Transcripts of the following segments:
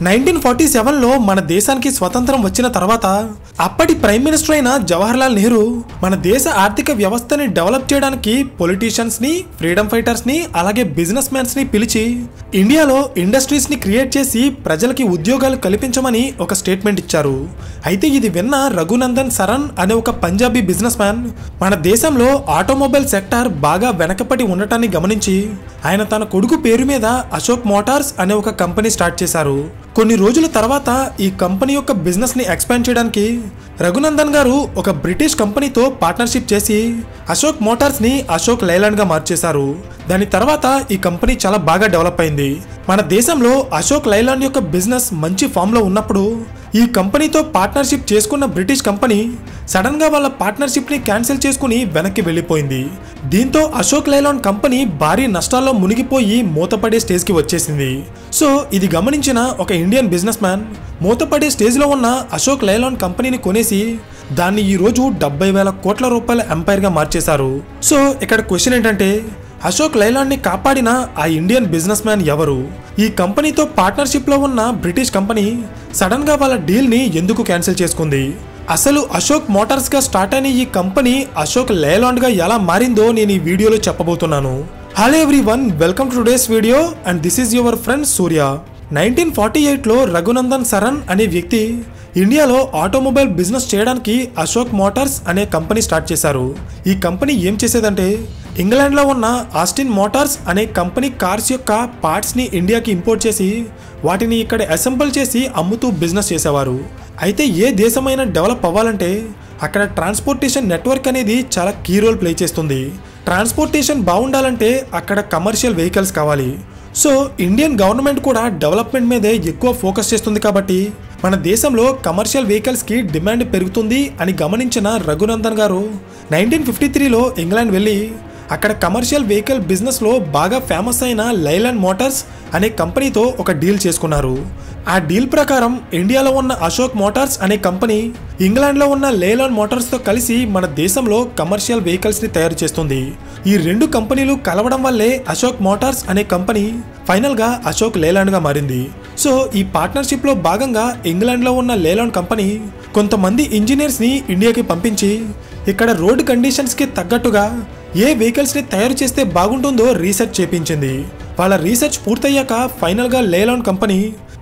1947లో మన దేశానికి స్వతంత్రం వచ్చిన తర్వాత అప్పటి ప్రైమ్ మినిస్టర్ అయిన జవహర్లాల్ నెహ్రూ మన దేశ ఆర్థిక వ్యవస్థని డెవలప్ చేయడానికి పొలిటీషియన్స్ ని, ఫ్రీడమ్ ఫైటర్స్ ని, అలాగే బిజినెస్ మ్యాన్స్ ని పిలిచి ఇండియాలో ఇండస్ట్రీస్ ని క్రియేట్ చేసి ప్రజలకి ఉద్యోగాలు కల్పించమని ఒక స్టేట్మెంట్ ఇచ్చారు. అయితే ఇది విన్న రఘునందన్ సరన్ అనే ఒక పంజాబీ బిజినెస్ మ్యాన్ మన దేశంలో ఆటోమొబైల్ సెక్టార్ బాగా వెనకపడి ఉండటాన్ని గమనించి ఆయన తన కొడుకు పేరు మీద అశోక్ మోటార్స్ అనే ఒక కంపెనీ స్టార్ట్ చేశారు. కొన్ని రోజుల తర్వాత ఈ కంపెనీ యొక్క బిజినెస్ ని ఎక్స్పాండ్ చేయడానికి రఘునందన్ గారు ఒక బ్రిటిష్ కంపెనీతో పార్ట్నర్షిప్ చేసి అశోక్ మోటార్స్ ని అశోక్ లైలాండ్ గా మార్చేశారు. దాని తర్వాత ఈ కంపెనీ చాలా బాగా డెవలప్ అయింది. మన దేశంలో అశోక్ లైలాండ్ యొక్క బిజినెస్ మంచి ఫామ్ లో ఉన్నప్పుడు ఈ కంపెనీతో పార్ట్నర్షిప్ చేసుకున్న బ్రిటిష్ కంపెనీ సడన్ గా వాళ్ళ పార్ట్నర్షిప్ ని క్యాన్సిల్ చేసుకుని వెనక్కి వెళ్లిపోయింది. దీంతో అశోక్ లైలాండ్ కంపెనీ భారీ నష్టాల్లో మునిగిపోయి మూతపడే స్టేజ్ కి వచ్చేసింది. సో ఇది గమనించిన ఒక ఇండియన్ బిజినెస్ మ్యాన్ మూతపడే స్టేజ్ లో ఉన్న అశోక్ లైలాండ్ కంపెనీని కొనేసి దాన్ని ఈ రోజు 70,000 కోట్ల రూపాయల ఎంపైర్ గా మార్చేశారు. సో ఇక్కడ క్వశ్చన్ ఏంటంటే అశోక్ లైలాండ్ ని కాపాడిన ఆ ఇండియన్ బిజినెస్ మ్యాన్ ఎవరు? ఈ కంపెనీతో పార్ట్నర్షిప్ లో ఉన్న బ్రిటిష్ కంపెనీ సడన్ గా వాళ్ళ డీల్ ని ఎందుకు క్యాన్సిల్ చేసుకుంది? అసలు అశోక్ మోటార్స్ గా స్టార్ట్ అయిన ఈ కంపెనీ అశోక్ లైలాండ్ గా ఎలా మారిందో నేను ఈ వీడియోలో చెప్పబోతున్నాను. Hello everyone, welcome to today's video and this is your friend Surya. 1948లో రఘునందన్ సరన్ అనే వ్యక్తి ఇండియాలో ఆటోమొబైల్ బిజినెస్ చేయడానికి అశోక్ మోటార్స్ అనే కంపెనీ స్టార్ట్ చేశారు. ఈ కంపెనీ ఏం చేసేదంటే ఇంగ్లాండ్లో ఉన్న ఆస్టిన్ మోటార్స్ అనే కంపెనీ కార్స్ యొక్క పార్ట్స్ని ఇండియాకి ఇంపోర్ట్ చేసి వాటిని ఇక్కడ అసెంబుల్ చేసి అమ్ముతూ బిజినెస్ చేసేవారు. అయితే ఏ దేశమైనా డెవలప్ అవ్వాలంటే అక్కడ ట్రాన్స్పోర్టేషన్ నెట్వర్క్ అనేది చాలా కీ రోల్ ప్లే చేస్తుంది. ట్రాన్స్పోర్టేషన్ బాగుండాలంటే అక్కడ కమర్షియల్ వెహికల్స్ కావాలి. సో ఇండియన్ గవర్నమెంట్ కూడా డెవలప్మెంట్ మీదే ఎక్కువ ఫోకస్ చేస్తుంది కాబట్టి మన దేశంలో కమర్షియల్ వెహికల్స్కి డిమాండ్ పెరుగుతుంది అని గమనించిన రఘునందన్ గారు 1953లో ఇంగ్లాండ్ వెళ్ళి అక్కడ కమర్షియల్ వెహికల్ బిజినెస్లో బాగా ఫేమస్ అయిన లైలాండ్ మోటార్స్ అనే కంపెనీతో ఒక డీల్ చేసుకున్నారు. ఆ డీల్ ప్రకారం ఇండియాలో ఉన్న అశోక్ మోటార్స్ అనే కంపెనీ ఇంగ్లాండ్లో ఉన్న లైలాండ్ మోటార్స్తో కలిసి మన దేశంలో కమర్షియల్ వెహికల్స్ని తయారు చేస్తుంది. ఈ రెండు కంపెనీలు కలవడం వల్లే అశోక్ మోటార్స్ అనే కంపెనీ ఫైనల్గా అశోక్ లైలాండ్గా మారింది. సో ఈ పార్ట్నర్షిప్లో భాగంగా ఇంగ్లాండ్లో ఉన్న లైలాండ్ కంపెనీ కొంతమంది ఇంజనీర్స్ని ఇండియాకి పంపించి ఇక్కడ రోడ్ కండిషన్స్కి తగ్గట్టుగా ఏ వెహికల్స్ని తయారు చేస్తే బాగుంటుందో రీసెర్చ్ చేపించింది. వాళ్ళ రీసెర్చ్ పూర్తయ్యాక ఫైనల్గా లైలాండ్ కంపెనీ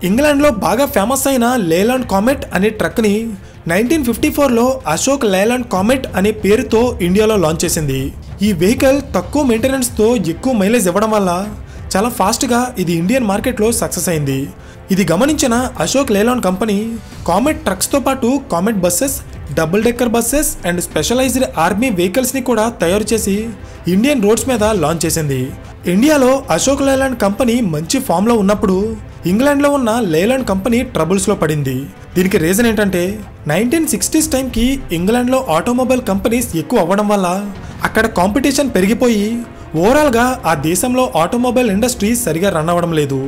ఇంగ్లాండ్లో బాగా ఫేమస్ అయిన లైలాండ్ కామెట్ అనే ట్రక్ని 1954లో అశోక్ లైలాండ్ కామెట్ అనే పేరుతో ఇండియాలో లాంచ్ చేసింది. ఈ వెహికల్ తక్కువ మెయింటెనెన్స్తో ఎక్కువ మైలేజ్ ఇవ్వడం వల్ల చాలా ఫాస్ట్గా ఇది ఇండియన్ మార్కెట్లో సక్సెస్ అయింది. ఇది గమనించిన అశోక్ లైలాండ్ కంపెనీ కామెట్ ట్రక్స్తో పాటు Comet buses, double decker buses and specialized army వెహికల్స్ని కూడా తయారు చేసి ఇండియన్ రోడ్స్ మీద లాంచ్ చేసింది. ఇండియాలో అశోక్ లైలాండ్ కంపెనీ మంచి ఫామ్లో ఉన్నప్పుడు ఇంగ్లాండ్లో ఉన్న లైలాండ్ కంపెనీ ట్రబుల్స్లో పడింది. దీనికి రీజన్ ఏంటంటే 1960s టైంకి ఇంగ్లాండ్లో ఆటోమొబైల్ కంపెనీస్ ఎక్కువ అవ్వడం వల్ల అక్కడ కాంపిటీషన్ పెరిగిపోయి ఓవరాల్గా ఆ దేశంలో ఆటోమొబైల్ ఇండస్ట్రీ సరిగా రన్ అవ్వడం లేదు.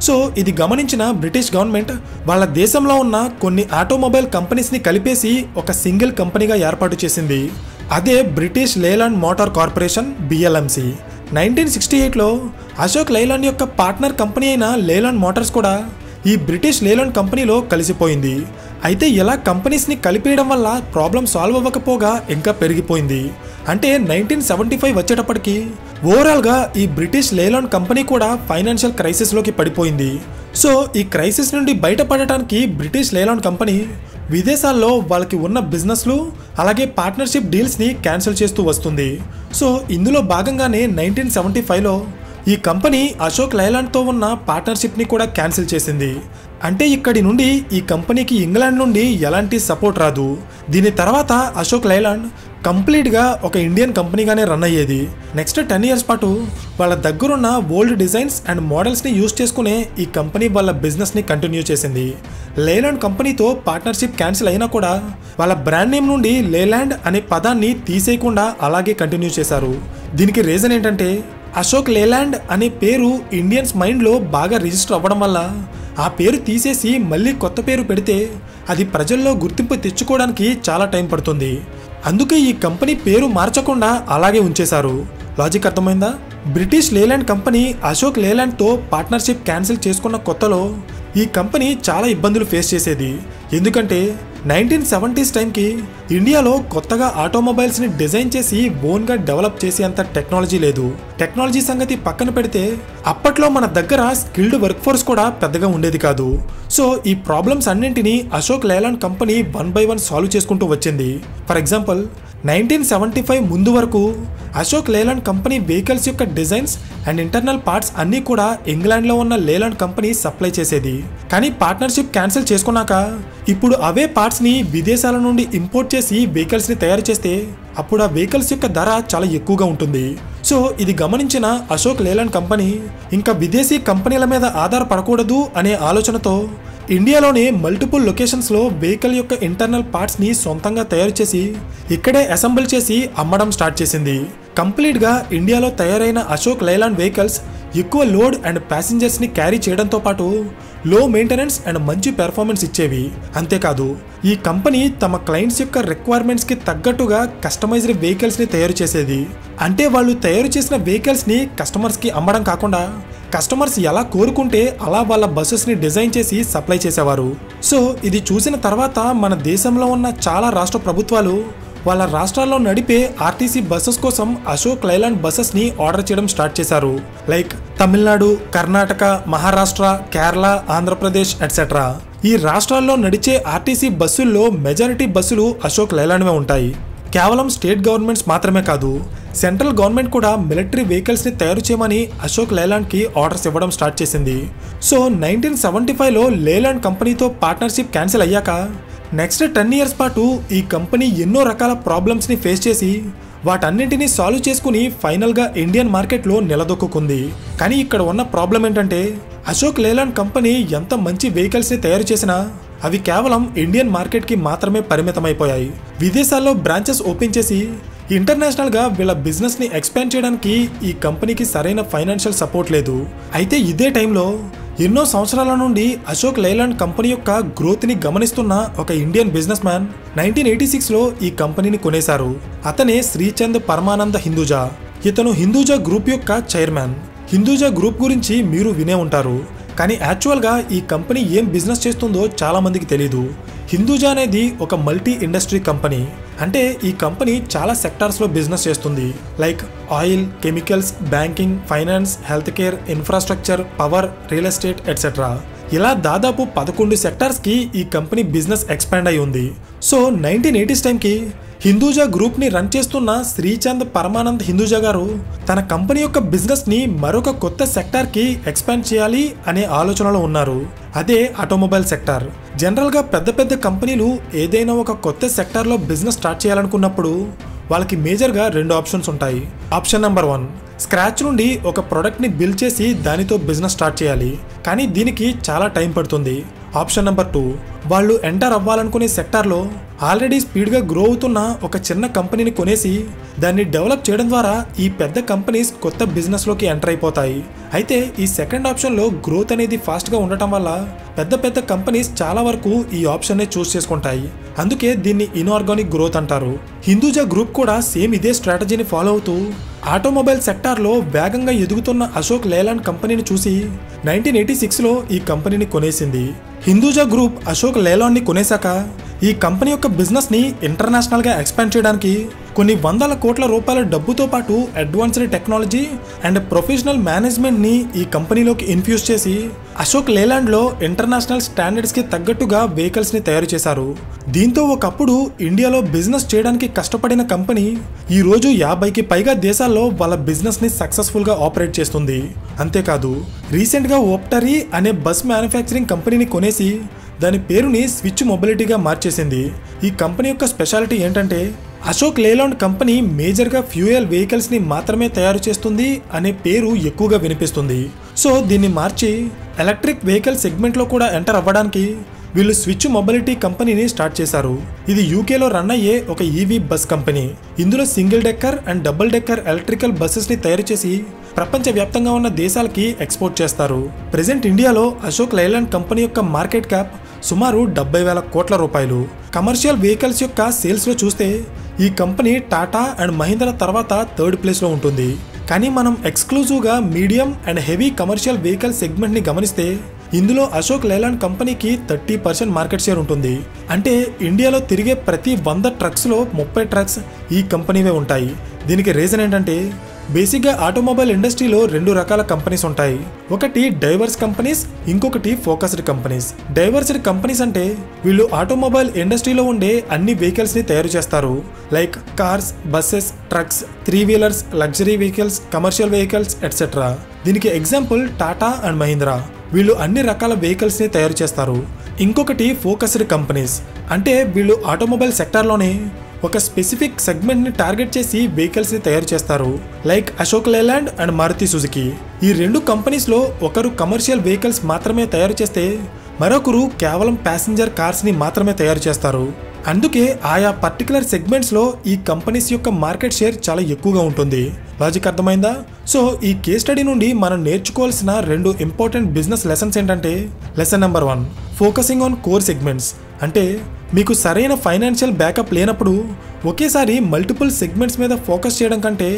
సో ఇది గమనించిన బ్రిటిష్ గవర్నమెంట్ వాళ్ళ దేశంలో ఉన్న కొన్ని ఆటోమొబైల్ కంపెనీస్ని కలిపేసి ఒక సింగిల్ కంపెనీగా ఏర్పాటు చేసింది. అదే British Leyland Motor Corporation BLMC. 1968లో అశోక్ లైలాండ్ యొక్క పార్ట్నర్ కంపెనీ అయిన లైలాండ్ మోటార్స్ కూడా ఈ బ్రిటిష్ లైలాండ్ కంపెనీలో కలిసిపోయింది. అయితే ఇలా కంపెనీస్ని కలిపేయడం వల్ల ప్రాబ్లం సాల్వ్ అవ్వకపోగా ఇంకా పెరిగిపోయింది. అంటే 1975 వచ్చేటప్పటికి ఓవరాల్గా ఈ బ్రిటిష్ లైలాండ్ కంపెనీ కూడా ఫైనాన్షియల్ క్రైసిస్లోకి పడిపోయింది. సో ఈ క్రైసిస్ నుండి బయటపడటానికి బ్రిటిష్ లైలాండ్ కంపెనీ విదేశాల్లో వాళ్ళకి ఉన్న బిజినెస్లు అలాగే పార్ట్నర్షిప్ డీల్స్ని క్యాన్సిల్ చేస్తూ వస్తుంది. సో ఇందులో భాగంగానే 1975లో ఈ కంపెనీ అశోక్ లైలాండ్తో ఉన్న పార్ట్నర్షిప్ని కూడా క్యాన్సిల్ చేసింది. అంటే ఇక్కడి నుండి ఈ కంపెనీకి ఇంగ్లాండ్ నుండి ఎలాంటి సపోర్ట్ రాదు. దీని తర్వాత అశోక్ లైలాండ్ కంప్లీట్గా ఒక ఇండియన్ కంపెనీగానే రన్ అయ్యేది. నెక్స్ట్ 10 years పాటు వాళ్ళ దగ్గరున్న ఓల్డ్ డిజైన్స్ అండ్ మోడల్స్ని యూజ్ చేసుకునే ఈ కంపెనీ వాళ్ళ బిజినెస్ని కంటిన్యూ చేసింది. లైలాండ్ కంపెనీతో పార్ట్నర్షిప్ క్యాన్సిల్ అయినా కూడా వాళ్ళ బ్రాండ్ నేమ్ నుండి లైలాండ్ అనే పదాన్ని తీసేయకుండా అలాగే కంటిన్యూ చేశారు. దీనికి రీజన్ ఏంటంటే అశోక్ లైలాండ్ అనే పేరు ఇండియన్స్ మైండ్లో బాగా రిజిస్టర్ అవ్వడం వల్ల ఆ పేరు తీసేసి మళ్ళీ కొత్త పేరు పెడితే అది ప్రజల్లో గుర్తింపు తెచ్చుకోవడానికి చాలా టైం పడుతుంది. అందుకే ఈ కంపెనీ పేరు మార్చకుండా అలాగే ఉంచేశారు. లాజిక్ అర్థమైందా? బ్రిటిష్ లైలాండ్ కంపెనీ అశోక్ లైలాండ్తో పార్ట్నర్షిప్ క్యాన్సిల్ చేసుకున్న కొత్తలో ఈ కంపెనీ చాలా ఇబ్బందులు ఫేస్ చేసేది. ఎందుకంటే 1970s టైంకి ఇండియాలో కొత్తగా ఆటోమొబైల్స్ని డిజైన్ చేసి ఓన్గా డెవలప్ చేసే అంత టెక్నాలజీ లేదు. టెక్నాలజీ సంగతి పక్కన పెడితే అప్పట్లో మన దగ్గర స్కిల్డ్ వర్క్ ఫోర్స్ కూడా పెద్దగా ఉండేది కాదు. సో ఈ ప్రాబ్లమ్స్ అన్నింటినీ Ashok Layland company 1 by 1 solve చేసుకుంటూ వచ్చింది. ఫర్ ఎగ్జాంపుల్ 1975 ముందు వరకు అశోక్ లేలాండ్ కంపెనీ వెహికల్స్ యొక్క డిజైన్స్ అండ్ ఇంటర్నల్ పార్ట్స్ అన్నీ కూడా ఇంగ్లాండ్లో ఉన్న లేలాండ్ కంపెనీ సప్లై చేసేది. కానీ పార్ట్నర్షిప్ క్యాన్సిల్ చేసుకున్నాక ఇప్పుడు అవే పార్ట్స్ని విదేశాల నుండి ఇంపోర్ట్ చేసి వెహికల్స్ని తయారు చేస్తే అప్పుడు ఆ వెహికల్స్ యొక్క ధర చాలా ఎక్కువగా ఉంటుంది. సో ఇది గమనించిన అశోక్ లేలాండ్ కంపెనీ ఇంకా విదేశీ కంపెనీల మీద ఆధారపడకూడదు అనే ఆలోచనతో ఇండియాలోనే మల్టిపుల్ లొకేషన్స్లో వెహికల్ యొక్క ఇంటర్నల్ పార్ట్స్ని సొంతంగా తయారు చేసి ఇక్కడే అసెంబుల్ చేసి అమ్మడం స్టార్ట్ చేసింది. కంప్లీట్గా ఇండియాలో తయారైన అశోక్ లేలాండ్ వెహికల్స్ ఎక్కువ లోడ్ అండ్ ప్యాసింజర్స్ని క్యారీ చేయడంతో పాటు లో మెయింటెనెన్స్ అండ్ మంచి పెర్ఫార్మెన్స్ ఇచ్చేవి. అంతేకాదు ఈ కంపెనీ తమ క్లయింట్స్ యొక్క రిక్వైర్మెంట్స్కి తగ్గట్టుగా కస్టమైజ్డ్ వెహికల్స్ని తయారు చేసేది. అంటే వాళ్ళు తయారు చేసిన వెహికల్స్ని కస్టమర్స్కి అమ్మడం కాకుండా కస్టమర్స్ ఎలా కోరుకుంటే అలా వాళ్ళ బస్సెస్ని డిజైన్ చేసి సప్లై చేసేవారు. సో ఇది చూసిన తర్వాత మన దేశంలో ఉన్న చాలా రాష్ట్ర ప్రభుత్వాలు వాళ్ళ రాష్ట్రాల్లో నడిపే ఆర్టీసీ బస్సెస్ కోసం అశోక్ లేలాండ్ బస్సెస్ని ఆర్డర్ చేయడం స్టార్ట్ చేశారు. Like Tamil Nadu, Karnataka, Maharashtra, Kerala, Andhra Pradesh etcetera. ఈ రాష్ట్రాల్లో నడిచే ఆర్టీసీ బస్సుల్లో మెజారిటీ బస్సులు అశోక్ లేలాండ్వే ఉంటాయి. కేవలం స్టేట్ గవర్నమెంట్స్ మాత్రమే కాదు, సెంట్రల్ గవర్నమెంట్ కూడా మిలిటరీ వెహికల్స్ని తయారు చేయమని అశోక్ లేలాండ్కి ఆర్డర్స్ ఇవ్వడం స్టార్ట్ చేసింది. సో 1975లో లేలాండ్ కంపెనీతో పార్ట్నర్షిప్ క్యాన్సిల్ అయ్యాక నెక్స్ట్ 10 years పాటు ఈ కంపెనీ ఎన్నో రకాల ప్రాబ్లమ్స్ని ఫేస్ చేసి వాటన్నింటినీ సాల్వ్ చేసుకుని ఫైనల్గా ఇండియన్ మార్కెట్లో నిలదొక్కుంది. కానీ ఇక్కడ ఉన్న ప్రాబ్లం ఏంటంటే అశోక్ లేలాండ్ కంపెనీ ఎంత మంచి వెహికల్స్ని తయారు చేసినా అవి కేవలం ఇండియన్ మార్కెట్కి మాత్రమే పరిమితమైపోయాయి. విదేశాల్లో బ్రాంచెస్ ఓపెన్ చేసి ఇంటర్నేషనల్గా వీళ్ళ బిజినెస్ని ఎక్స్పాండ్ చేయడానికి ఈ కంపెనీకి సరైన ఫైనాన్షియల్ సపోర్ట్ లేదు. అయితే ఇదే టైంలో ఎన్నో సంవత్సరాల నుండి అశోక్ లేలాండ్ కంపెనీ యొక్క గ్రోత్ని గమనిస్తున్న ఒక ఇండియన్ బిజినెస్ మ్యాన్ 1986లో ఈ కంపెనీని కొనేశారు. అతనే శ్రీచంద్ పరమానంద హిందూజా. ఇతను హిందూజా గ్రూప్ యొక్క చైర్మన్. హిందూజా గ్రూప్ గురించి మీరు వినే ఉంటారు. కానీ యాక్చువల్గా ఈ కంపెనీ ఏం బిజినెస్ చేస్తుందో చాలా మందికి తెలీదు. హిందూజా అనేది ఒక మల్టీ ఇండస్ట్రీ కంపెనీ. అంటే ఈ కంపెనీ చాలా సెక్టార్స్లో బిజినెస్ చేస్తుంది. Like oil, chemicals, banking, finance, health care, infrastructure, power, real estate etcetera. ఇలా దాదాపు 11 సెక్టార్స్కి ఈ కంపెనీ బిజినెస్ ఎక్స్పాండ్ అయి ఉంది. సో 1980s టైంకి హిందూజా గ్రూప్ని రన్ చేస్తున్న శ్రీచంద్ పరమానంద్ హిందూజా గారు తన కంపెనీ యొక్క బిజినెస్ని మరొక కొత్త సెక్టార్కి ఎక్స్పాండ్ చేయాలి అనే ఆలోచనలో ఉన్నారు. అదే ఆటోమొబైల్ సెక్టార్. జనరల్గా పెద్ద పెద్ద కంపెనీలు ఏదైనా ఒక కొత్త సెక్టార్లో బిజినెస్ స్టార్ట్ చేయాలనుకున్నప్పుడు వాళ్ళకి మేజర్గా 2 ఆప్షన్స్ ఉంటాయి. ఆప్షన్ నెంబర్ 1, స్క్రాచ్ నుండి ఒక ప్రోడక్ట్ని బిల్డ్ చేసి దానితో బిజినెస్ స్టార్ట్ చేయాలి. కానీ దీనికి చాలా టైం పడుతుంది. ఆప్షన్ నెంబర్ 2, వాళ్ళు ఎంటర్ అవ్వాలనుకునే సెక్టార్లో ఆల్రెడీ స్పీడ్గా గ్రో అవుతున్న ఒక చిన్న కంపెనీని కొనేసి దాన్ని డెవలప్ చేయడం ద్వారా ఈ పెద్ద కంపెనీస్ కొత్త బిజినెస్లోకి ఎంటర్ అయిపోతాయి. అయితే ఈ సెకండ్ ఆప్షన్లో గ్రోత్ అనేది ఫాస్ట్గా ఉండటం వల్ల పెద్ద పెద్ద కంపెనీస్ చాలా వరకు ఈ ఆప్షన్నే చూస్ చేసుకుంటాయి. అందుకే దీన్ని ఇన్ఆర్గానిక్ గ్రోత్ అంటారు. హిందూజా గ్రూప్ కూడా సేమ్ ఇదే స్ట్రాటజీని ఫాలో అవుతూ ఆటోమొబైల్ సెక్టార్లో వేగంగా ఎదుగుతున్న అశోక్ లేలాండ్ కంపెనీని చూసి 1986లో ఈ కంపెనీని కొనేసింది. హిందూజా గ్రూప్ అశోక్ లేలాండ్ని కొనేశాక ఈ కంపెనీ యొక్క బిజినెస్ని ఇంటర్నేషనల్గా ఎక్స్పాండ్ చేయడానికి కొన్ని వందల కోట్ల రూపాయల డబ్బుతో పాటు అడ్వాన్స్డ్ టెక్నాలజీ అండ్ ప్రొఫెషనల్ మేనేజ్మెంట్ని ఈ కంపెనీలోకి ఇన్ఫ్యూజ్ చేసి అశోక్ లేలాండ్లో ఇంటర్నేషనల్ స్టాండర్డ్స్కి తగ్గట్టుగా వెహికల్స్ని తయారు చేశారు. దీంతో ఒకప్పుడు ఇండియాలో బిజినెస్ చేయడానికి కష్టపడిన కంపెనీ ఈరోజు 50కి పైగా దేశాల్లో వాళ్ళ బిజినెస్ని సక్సెస్ఫుల్గా ఆపరేట్ చేస్తుంది. అంతేకాదు రీసెంట్గా ఓప్టరీ అనే బస్ మ్యానుఫ్యాక్చరింగ్ కంపెనీని కొనేసి దాని పేరుని స్విచ్ మొబిలిటీగా మార్చేసింది. ఈ కంపెనీ యొక్క స్పెషాలిటీ ఏంటంటే అశోక్ లేలాండ్ కంపెనీ మేజర్గా ఫ్యూయల్ వెహికల్స్ని మాత్రమే తయారు చేస్తుంది అనే పేరు ఎక్కువగా వినిపిస్తుంది. సో దీన్ని మార్చి ఎలక్ట్రిక్ వెహికల్ సెగ్మెంట్లో కూడా ఎంటర్ అవ్వడానికి వీళ్ళు స్విచ్ మొబిలిటీ కంపెనీని స్టార్ట్ చేశారు. ఇది యూకేలో రన్ అయ్యే ఒక ఈవీ బస్ కంపెనీ. ఇందులో single decker and double decker electrical బస్సెస్ని తయారు చేసి ప్రపంచవ్యాప్తంగా ఉన్న దేశాలకి ఎక్స్పోర్ట్ చేస్తారు. ప్రెజెంట్ ఇండియాలో అశోక్ లేలాండ్ కంపెనీ యొక్క మార్కెట్ క్యాప్ సుమారు 70,000 కోట్ల రూపాయలు. కమర్షియల్ వెహికల్స్ యొక్క సేల్స్లో చూస్తే ఈ కంపెనీ టాటా అండ్ మహీంద్రా తర్వాత 3rd ప్లేస్లో ఉంటుంది. కానీ మనం ఎక్స్క్లూజివ్గా medium and heavy commercial vehicle సెగ్మెంట్ని గమనిస్తే ఇందులో అశోక్ లేలాండ్ కంపెనీకి 30% మార్కెట్ షేర్ ఉంటుంది. అంటే ఇండియాలో తిరిగే ప్రతి 100 ట్రక్స్లో 30 ట్రక్స్ ఈ కంపెనీవే ఉంటాయి. దీనికి రీజన్ ఏంటంటే బేసిక్గా ఆటోమొబైల్ ఇండస్ట్రీలో 2 రకాల కంపెనీస్ ఉంటాయి. ఒకటి డైవర్స్ కంపెనీస్, ఇంకొకటి ఫోకస్డ్ కంపెనీస్. డైవర్స్డ్ కంపెనీస్ అంటే వీళ్ళు ఆటోమొబైల్ ఇండస్ట్రీలో ఉండే అన్ని వెహికల్స్ ని తయారు చేస్తారు. Like cars, buses, trucks, 3 wheelers, luxury vehicles, commercial vehicles etcetera. దీనికి ఎగ్జాంపుల్ టాటా అండ్ మహీంద్రా. వీళ్ళు అన్ని రకాల వెహికల్స్ ని తయారు చేస్తారు. ఇంకొకటి ఫోకస్డ్ కంపెనీస్ అంటే వీళ్ళు ఆటోమొబైల్ సెక్టార్లోనే ఒక స్పెసిఫిక్ సెగ్మెంట్ ని టార్గెట్ చేసి వెహికల్స్ ని తయారు చేస్తారు. Like Ashok Leyland and Maruti Suzuki. ఈ 2 కంపెనీస్ లో ఒకరు కమర్షియల్ వెహికల్స్ మాత్రమే తయారు చేస్తే మరొకరు కేవలం ప్యాసింజర్ కార్స్ ని మాత్రమే తయారు చేస్తారు. అందుకే ఆయా పర్టికులర్ సెగ్మెంట్స్ లో ఈ కంపెనీస్ యొక్క మార్కెట్ షేర్ చాలా ఎక్కువగా ఉంటుంది. లాజిక్ అర్థమైందా? సో ఈ కేస్ స్టడీ నుండి మనం నేర్చుకోవాల్సిన 2 ఇంపార్టెంట్ బిజినెస్ లెసన్స్ ఏంటంటే, lesson number 1 focusing on core segments. అంటే మీకు సరైన ఫైనాన్షియల్ బ్యాకప్ లేనప్పుడు ఒకేసారి మల్టిపుల్ సెగ్మెంట్స్ మీద ఫోకస్ చేయడం కంటే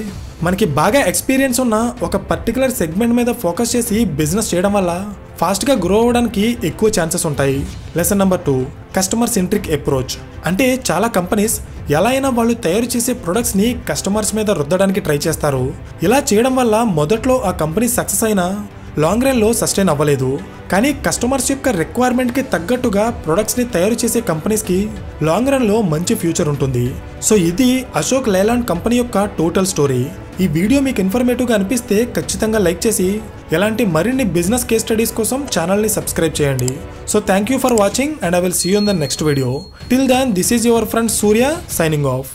మనకి బాగా ఎక్స్పీరియన్స్ ఉన్న ఒక పర్టికులర్ సెగ్మెంట్ మీద ఫోకస్ చేసి బిజినెస్ చేయడం వల్ల ఫాస్ట్గా గ్రో అవ్వడానికి ఎక్కువ ఛాన్సెస్ ఉంటాయి. Lesson number 2 customer centric approach. అంటే చాలా కంపెనీస్ ఎలా అయినా వాళ్ళు తయారు చేసే ప్రొడక్ట్స్ని కస్టమర్స్ మీద రుద్దడానికి ట్రై చేస్తారు. ఇలా చేయడం వల్ల మొదట్లో ఆ కంపెనీ సక్సెస్ అయినా లాంగ్ రన్లో సస్టైన్ అవ్వలేదు. కానీ కస్టమర్స్ యొక్క రిక్వైర్మెంట్కి తగ్గట్టుగా ప్రొడక్ట్స్ని తయారు చేసే కంపెనీస్కి లాంగ్ రన్లో మంచి ఫ్యూచర్ ఉంటుంది. సో ఇది అశోక్ లేలాండ్ కంపెనీ యొక్క టోటల్ స్టోరీ. ఈ వీడియో మీకు ఇన్ఫర్మేటివ్గా అనిపిస్తే ఖచ్చితంగా లైక్ చేసి ఇలాంటి మరిన్ని బిజినెస్ కేస్ స్టడీస్ కోసం ఛానల్ని సబ్స్క్రైబ్ చేయండి. So thank you for watching and I will see you in the next video. Till then this is your friend Surya signing of.